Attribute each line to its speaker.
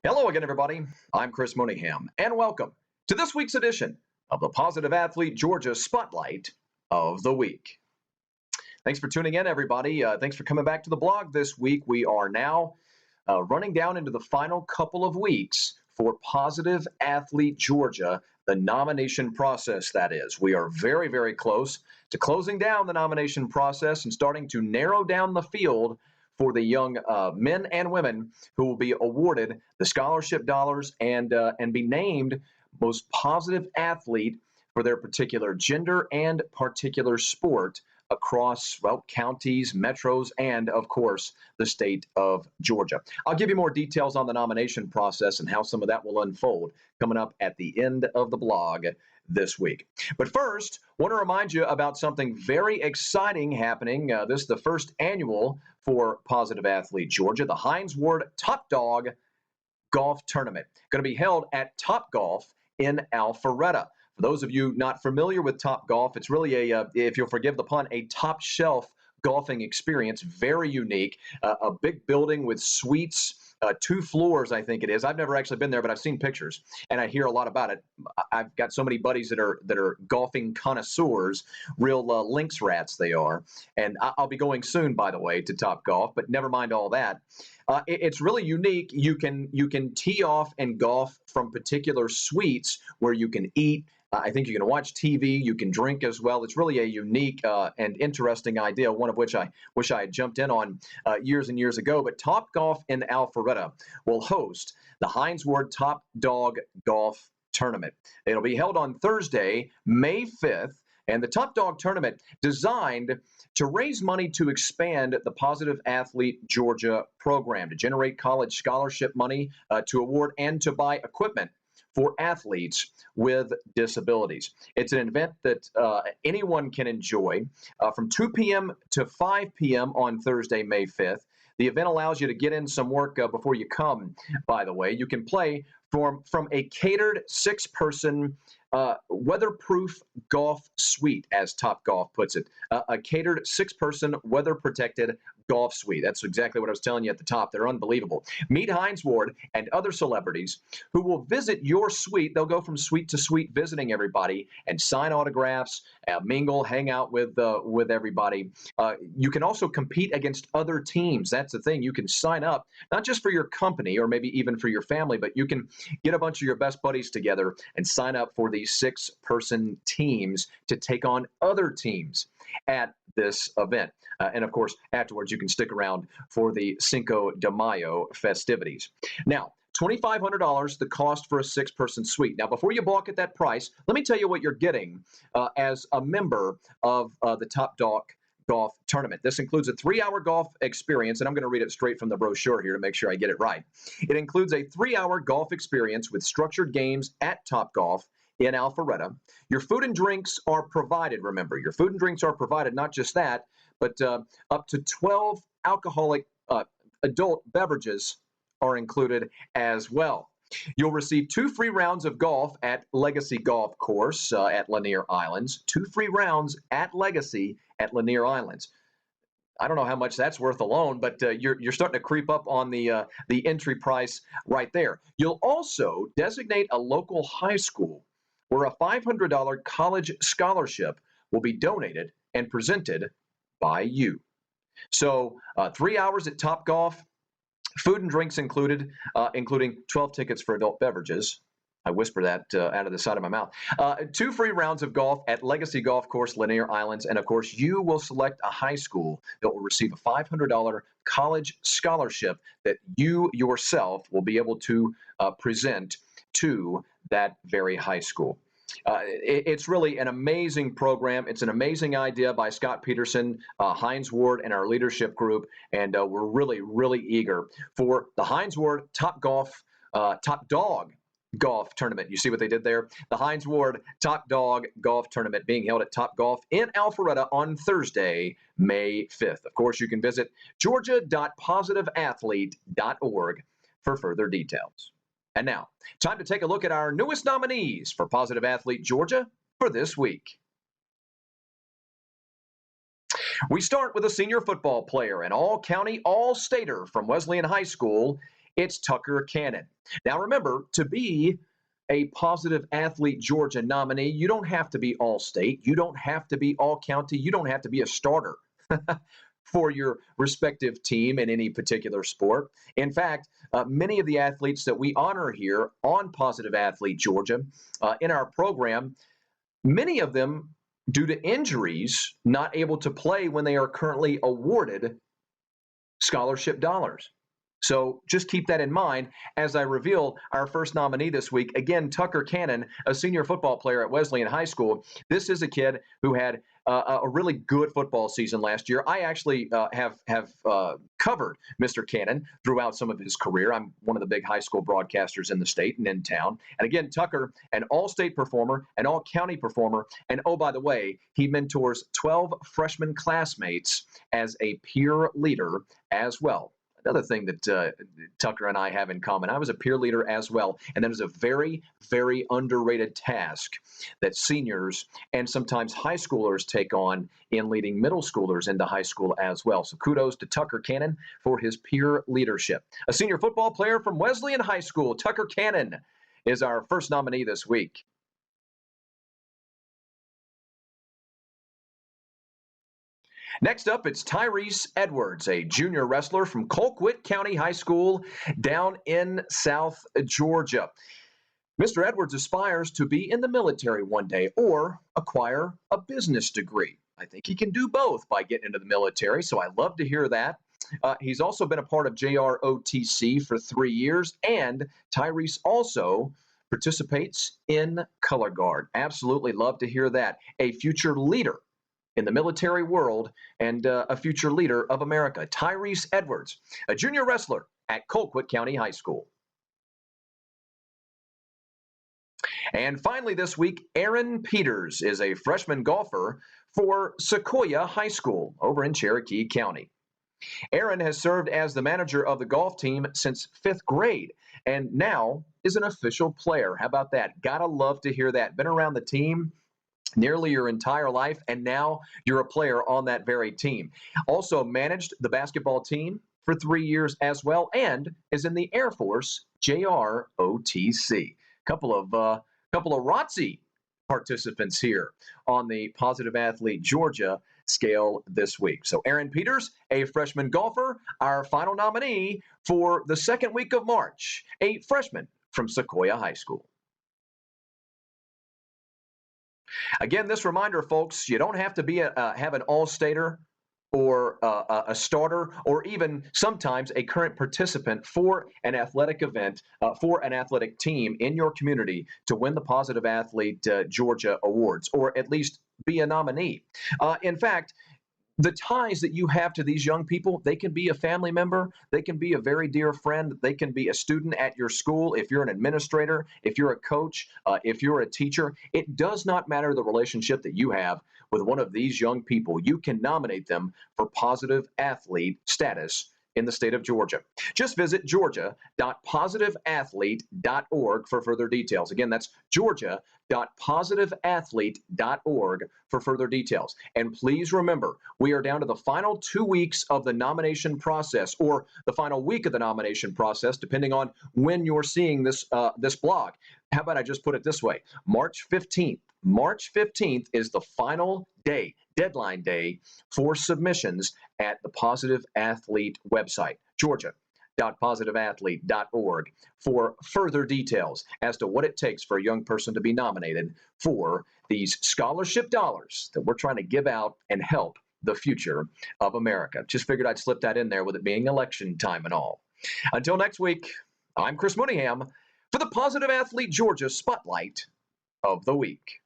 Speaker 1: Hello again, everybody. I'm Chris Mooneyham, and welcome to this week's edition of the Positive Athlete Georgia Spotlight of the Week. Thanks for tuning in, everybody. Thanks for coming back to the blog this week. We are now running down into the final couple of weeks for Positive Athlete Georgia, the nomination process, that is. We are very, very close to closing down the nomination process and starting to narrow down the field for the young men and women who will be awarded the scholarship dollars and be named most positive athlete for their particular gender and particular sport across, well, counties, metros, and, of course, the state of Georgia. I'll give you more details on the nomination process and how some of that will unfold coming up at the end of the blog this week. But first, I want to remind you about something very exciting happening. This is the first annual for Positive Athlete Georgia, the Hines Ward Top Dog Golf Tournament. Going to be held at Top Golf in Alpharetta. For those of you not familiar with Top Golf, it's really if you'll forgive the pun, a top shelf golfing experience, very unique. A big building with suites, 2 floors, I think it is. I've never actually been there, but I've seen pictures, and I hear a lot about it. I've got so many buddies that are golfing connoisseurs, real links rats they are. And I'll be going soon, by the way, to Top Golf, but never mind all that. It's really unique. You can tee off and golf from particular suites where you can eat. I think you can watch TV, you can drink as well. It's really a unique and interesting idea, one of which I wish I had jumped in on years and years ago. But Top Golf in Alpharetta will host the Hines Ward Top Dog Golf Tournament. It'll be held on Thursday, May 5th. And the Top Dog Tournament designed to raise money to expand the Positive Athlete Georgia program, to generate college scholarship money, to award and to buy equipment for athletes with disabilities. It's an event that anyone can enjoy from 2 p.m. to 5 p.m. on Thursday, May 5th. The event allows you to get in some work before you come, by the way. You can play from a catered 6-person weatherproof golf suite, as Top Golf puts it. A catered 6-person weather-protected golf suite. That's exactly what I was telling you at the top. They're unbelievable. Meet Hines Ward and other celebrities who will visit your suite. They'll go from suite to suite visiting everybody and sign autographs, mingle, hang out with everybody. You can also compete against other teams. That's the thing. You can sign up, not just for your company or maybe even for your family, but you can get a bunch of your best buddies together and sign up for these 6-person teams to take on other teams at this event. And of course, afterwards, you can stick around for the Cinco de Mayo festivities. Now, $2,500, the cost for a 6-person suite. Now, before you balk at that price, let me tell you what you're getting as a member of the Top Dog Golf Tournament. This includes a 3-hour golf experience, and I'm going to read it straight from the brochure here to make sure I get it right. It includes a 3-hour golf experience with structured games at Top Golf in Alpharetta. Your food and drinks are provided, remember. Your food and drinks are provided, not just that, but up to 12 alcoholic adult beverages are included as well. You'll receive 2 free rounds of golf at Legacy Golf Course at Lanier Islands. 2 free rounds at Legacy at Lanier Islands. I don't know how much that's worth alone, but you're starting to creep up on the entry price right there. You'll also designate a local high school where a $500 college scholarship will be donated and presented by you. So 3 hours at Top Golf, food and drinks included, including 12 tickets for adult beverages. I whisper that out of the side of my mouth. 2 free rounds of golf at Legacy Golf Course, Lanier Islands. And of course, you will select a high school that will receive a $500 college scholarship that you yourself will be able to present to that very high school. It's really an amazing program. It's an amazing idea by Scott Peterson, Hines Ward, and our leadership group. And we're really, really eager for the Hines Ward Top Dog Golf Tournament. You see what they did there? The Hines Ward Top Dog Golf Tournament being held at Top Golf in Alpharetta on Thursday, May 5th. Of course, you can visit georgia.positiveathlete.org for further details. And now, time to take a look at our newest nominees for Positive Athlete Georgia for this week. We start with a senior football player, an all-county, all-stater from Wesleyan High School It's Tucker Cannon. Now remember, to be a Positive Athlete Georgia nominee, you don't have to be all-state. You don't have to be all-county. You don't have to be a starter for your respective team in any particular sport. In fact, many of the athletes that we honor here on Positive Athlete Georgia in our program, many of them, due to injuries, not able to play when they are currently awarded scholarship dollars. So just keep that in mind as I reveal our first nominee this week. Again, Tucker Cannon, a senior football player at Wesleyan High School. This is a kid who had a really good football season last year. I actually have covered Mr. Cannon throughout some of his career. I'm one of the big high school broadcasters in the state and in town. And again, Tucker, an all-state performer, an all-county performer, and oh, by the way, he mentors 12 freshman classmates as a peer leader as well. Another thing that Tucker and I have in common, I was a peer leader as well, and that is a very, very underrated task that seniors and sometimes high schoolers take on in leading middle schoolers into high school as well. So kudos to Tucker Cannon for his peer leadership. A senior football player from Wesleyan High School, Tucker Cannon, is our first nominee this week. Next up, it's Tyrrice Edwards, a junior wrestler from Colquitt County High School down in South Georgia. Mr. Edwards aspires to be in the military one day or acquire a business degree. I think he can do both by getting into the military, so I love to hear that. He's also been a part of JROTC for 3 years, and Tyrrice also participates in color guard. Absolutely love to hear that. A future leader in the military world and a future leader of America. Tyrrice Edwards, a junior wrestler at Colquitt County High School. And finally this week, Erin Peters is a freshman golfer for Sequoyah High School over in Cherokee County. Erin has served as the manager of the golf team since 5th grade and now is an official player. How about that? Gotta love to hear that. Been around the team nearly your entire life, and now you're a player on that very team. Also managed the basketball team for 3 years as well, and is in the Air Force JROTC. Couple of ROTC participants here on the Positive Athlete Georgia scale this week. So Erin Peters, a freshman golfer, our final nominee for the second week of March, a freshman from Sequoyah High School. Again, this reminder, folks, you don't have to be have an all-stater or a starter or even sometimes a current participant for an athletic event, for an athletic team in your community to win the Positive Athlete Georgia Awards, or at least be a nominee. In fact, the ties that you have to these young people, they can be a family member, they can be a very dear friend, they can be a student at your school, if you're an administrator, if you're a coach, if you're a teacher. It does not matter the relationship that you have with one of these young people. You can nominate them for Positive Athlete status in the state of Georgia. Just visit georgia.positiveathlete.org for further details. Again, that's georgia.positiveathlete.org for further details. And please remember, we are down to the final 2 weeks of the nomination process, or the final week of the nomination process, depending on when you're seeing this blog. How about I just put it this way? March 15th. March 15th is the final day, deadline day for submissions at the Positive Athlete website, georgia.positiveathlete.org, for further details as to what it takes for a young person to be nominated for these scholarship dollars that we're trying to give out and help the future of America. Just figured I'd slip that in there with it being election time and all. Until next week, I'm Chris Mooneyham for the Positive Athlete Georgia Spotlight of the Week.